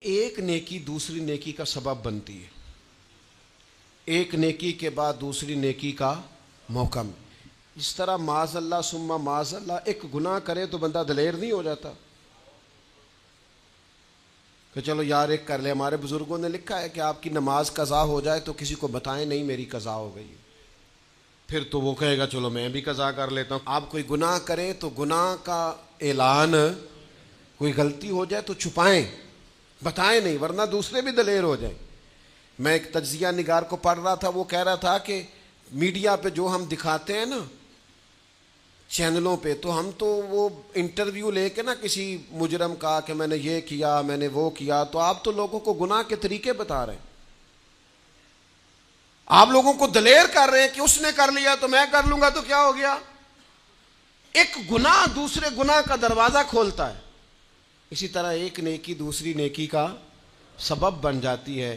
ایک نیکی دوسری نیکی کا سبب بنتی ہے، ایک نیکی کے بعد دوسری نیکی کا موقع میں۔ اس طرح معاذ اللہ ثم معاذ اللہ ایک گناہ کرے تو بندہ دلیر نہیں ہو جاتا کہ چلو یار ایک کر لے۔ ہمارے بزرگوں نے لکھا ہے کہ آپ کی نماز قضا ہو جائے تو کسی کو بتائیں نہیں میری قضا ہو گئی، پھر تو وہ کہے گا چلو میں بھی قضا کر لیتا ہوں۔ آپ کوئی گناہ کریں تو گناہ کا اعلان، کوئی غلطی ہو جائے تو چھپائیں، بتائیں نہیں، ورنہ دوسرے بھی دلیر ہو جائیں۔ میں ایک تجزیہ نگار کو پڑھ رہا تھا، وہ کہہ رہا تھا کہ میڈیا پہ جو ہم دکھاتے ہیں نا چینلوں پہ، تو ہم تو وہ انٹرویو لے کے نا کسی مجرم کا کہ میں نے یہ کیا میں نے وہ کیا، تو آپ تو لوگوں کو گناہ کے طریقے بتا رہے ہیں، آپ لوگوں کو دلیر کر رہے ہیں کہ اس نے کر لیا تو میں کر لوں گا تو کیا ہو گیا۔ ایک گناہ دوسرے گناہ کا دروازہ کھولتا ہے، اسی طرح ایک نیکی دوسری نیکی کا سبب بن جاتی ہے۔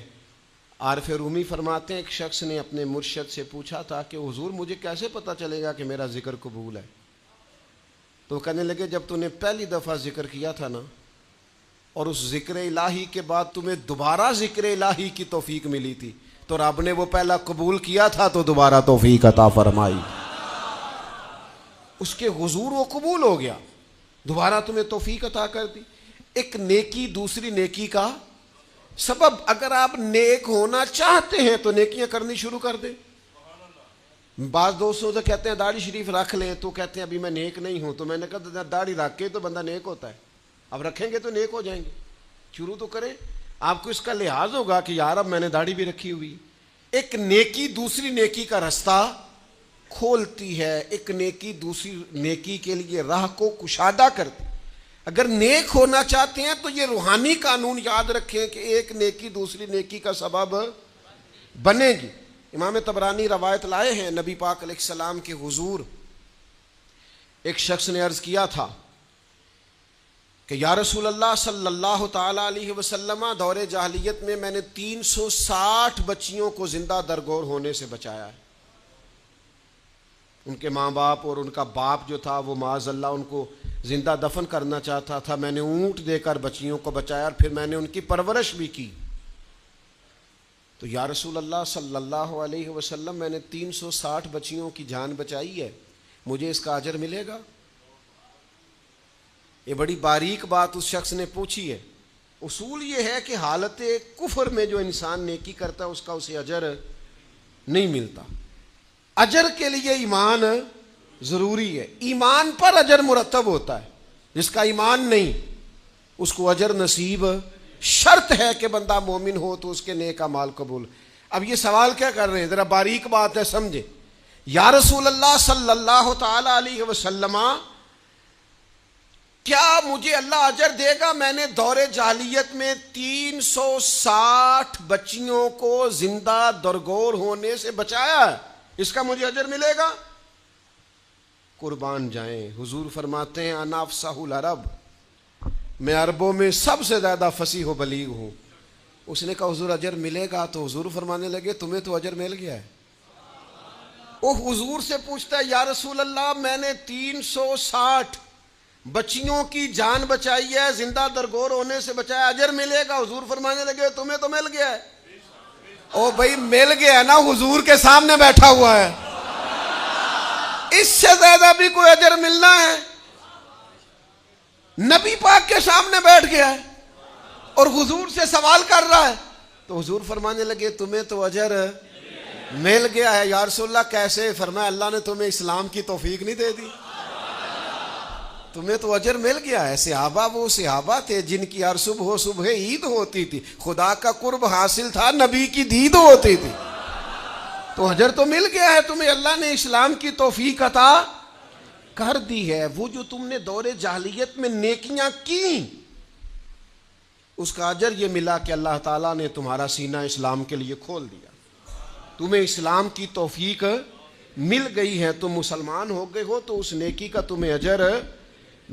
عارف رومی فرماتے ہیں ایک شخص نے اپنے مرشد سے پوچھا تھا کہ حضور مجھے کیسے پتہ چلے گا کہ میرا ذکر قبول ہے؟ تو وہ کہنے لگے جب تو نے پہلی دفعہ ذکر کیا تھا نا اور اس ذکر الہی کے بعد تمہیں دوبارہ ذکر الہی کی توفیق ملی تھی تو رب نے وہ پہلا قبول کیا تھا تو دوبارہ توفیق عطا فرمائی، اس کے حضور وہ قبول ہو گیا، دوبارہ تمہیں توفیق عطا کر دی۔ ایک نیکی دوسری نیکی کا سبب۔ اگر آپ نیک ہونا چاہتے ہیں تو نیکیاں کرنی شروع کر دیں۔ بعض دوستوں سے کہتے ہیں داڑھی شریف رکھ لیں تو کہتے ہیں ابھی میں نیک نہیں ہوں، تو میں نے کہا داڑھی رکھ کے تو بندہ نیک ہوتا ہے، اب رکھیں گے تو نیک ہو جائیں گے، شروع تو کریں۔ آپ کو اس کا لحاظ ہوگا کہ یار اب میں نے داڑھی بھی رکھی ہوئی۔ ایک نیکی دوسری نیکی کا رستہ کھولتی ہے، ایک نیکی دوسری نیکی کے لیے راہ کو کشادہ کرتی۔ اگر نیک ہونا چاہتے ہیں تو یہ روحانی قانون یاد رکھیں کہ ایک نیکی دوسری نیکی کا سبب بنے گی۔ امام طبرانی روایت لائے ہیں، نبی پاک علیہ السلام کے حضور ایک شخص نے عرض کیا تھا کہ یا رسول اللہ صلی اللہ تعالی علیہ وسلم، دور جاہلیت میں نے 360 بچیوں کو زندہ درگور ہونے سے بچایا ہے۔ ان کے ماں باپ اور ان کا باپ جو تھا وہ معاذ اللہ ان کو زندہ دفن کرنا چاہتا تھا، میں نے اونٹ دے کر بچیوں کو بچایا اور پھر میں نے ان کی پرورش بھی کی۔ تو یا رسول اللہ صلی اللہ علیہ وسلم میں نے 360 بچیوں کی جان بچائی ہے، مجھے اس کا اجر ملے گا؟ یہ بڑی باریک بات اس شخص نے پوچھی ہے۔ اصول یہ ہے کہ حالت کفر میں جو انسان نیکی کرتا ہے اس کا اسے اجر نہیں ملتا۔ اجر کے لیے ایمان ضروری ہے، ایمان پر اجر مرتب ہوتا ہے، جس کا ایمان نہیں اس کو اجر نصیب شرط ہے کہ بندہ مومن ہو تو اس کے نیک اعمال قبول۔ اب یہ سوال کیا کر رہے ہیں، ذرا باریک بات ہے سمجھے۔ یا رسول اللہ صلی اللہ تعالی علیہ وسلم، کیا مجھے اللہ اجر دے گا؟ میں نے دور جاہلیت میں 360 بچیوں کو زندہ درگور ہونے سے بچایا ہے، اس کا مجھے اجر ملے گا؟ قربان جائیں، حضور فرماتے ہیں انا افصح العرب، میں عربوں میں سب سے زیادہ فصیح و بلیغ ہوں۔ اس نے کہا حضور اجر ملے گا؟ تو حضور فرمانے لگے تمہیں تو اجر مل گیا ہے۔ وہ حضور سے پوچھتا ہے یا رسول اللہ میں نے 360 بچیوں کی جان بچائی ہے، زندہ درگور ہونے سے بچایا، اجر ملے گا؟ حضور فرمانے لگے تمہیں تو مل گیا ہے۔ او بھائی مل گیا ہے نا، حضور کے سامنے بیٹھا ہوا ہے، اس سے زیادہ بھی کوئی اجر ملنا ہے؟ نبی پاک کے سامنے بیٹھ گیا ہے اور حضور سے سوال کر رہا ہے، تو حضور فرمانے لگے تمہیں تو اجر مل گیا ہے۔ یا رسول اللہ کیسے؟ فرمایا اللہ نے تمہیں اسلام کی توفیق نہیں دے دی، تمہیں تو اجر مل گیا ہے۔ صحابہ وہ صحابہ تھے جن کی ہر صبح عید ہوتی تھی، خدا کا قرب حاصل تھا، نبی کی دید ہوتی تھی، تو اجر تو مل گیا ہے تمہیں، اللہ نے اسلام کی توفیق عطا کر دی ہے۔ وہ جو تم نے دور جاہلیت میں نیکیاں کی اس کا اجر یہ ملا کہ اللہ تعالیٰ نے تمہارا سینہ اسلام کے لیے کھول دیا، تمہیں اسلام کی توفیق مل گئی ہے، تم مسلمان ہو گئے ہو تو اس نیکی کا تمہیں اجر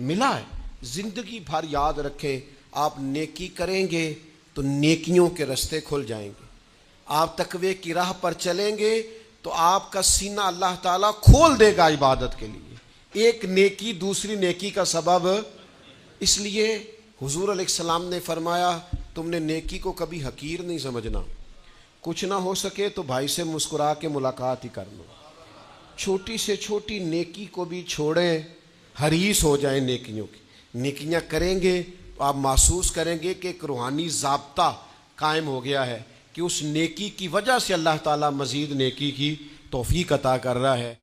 ملا ہے۔ زندگی بھر یاد رکھیں، آپ نیکی کریں گے تو نیکیوں کے رستے کھل جائیں گے، آپ تقوی کی راہ پر چلیں گے تو آپ کا سینہ اللہ تعالیٰ کھول دے گا عبادت کے لیے۔ ایک نیکی دوسری نیکی کا سبب، اس لیے حضور علیہ السلام نے فرمایا تم نے نیکی کو کبھی حقیر نہیں سمجھنا. کچھ نہ ہو سکے تو بھائی سے مسکرا کے ملاقات ہی کر لو. چھوٹی سے چھوٹی نیکی کو بھی چھوڑیں, حریص ہو جائیں نیکیوں کی. نیکیاں کریں گے تو آپ محسوس کریں گے کہ ایک روحانی ضابطہ قائم ہو گیا ہے کہ اس نیکی کی وجہ سے اللہ تعالیٰ مزید نیکی کی توفیق عطا کر رہا ہے.